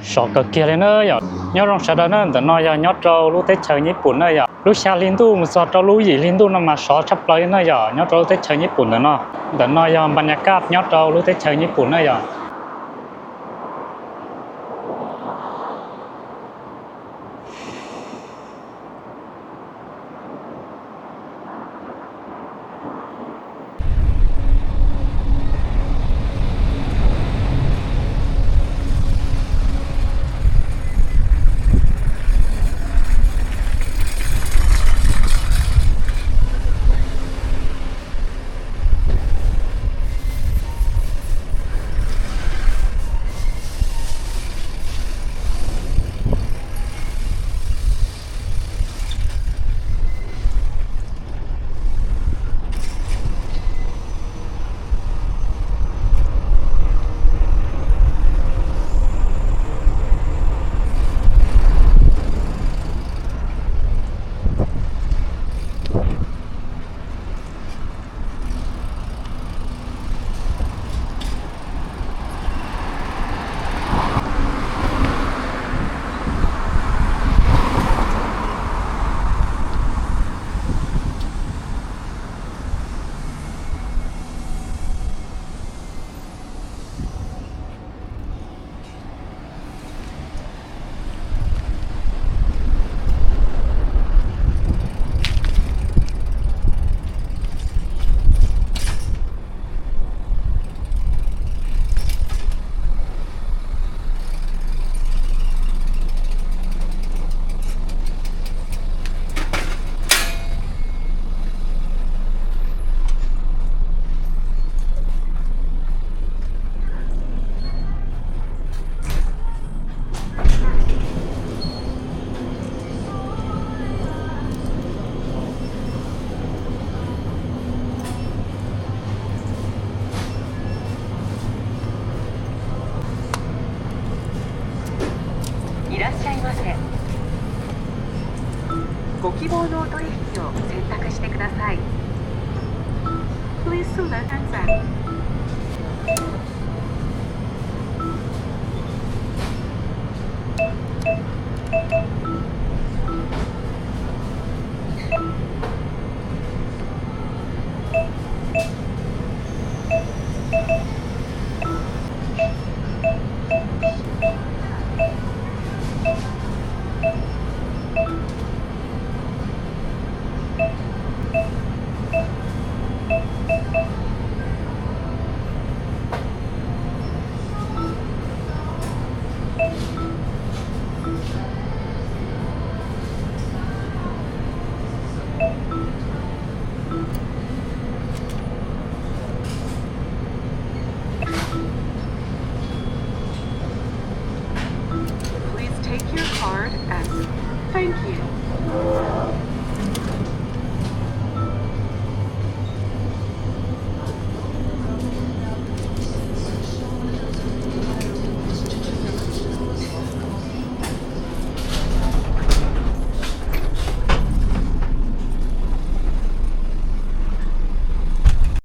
Soccer kia lên ơi à, nhớ rong sao đó nó nói ya nhớ trâu lúc Tết chơi Nhật Bản ơi à, lúc xa liên tu một số trâu lúc gì liên tu nó mà xóa chấp lấy nó ya, nhớ trâu Tết chơi Nhật Bản nó, đó nói ya bánh cát nhớ trâu lúc Tết chơi Nhật Bản ơi à.ご希望のお取引を選択してください。Please select answer.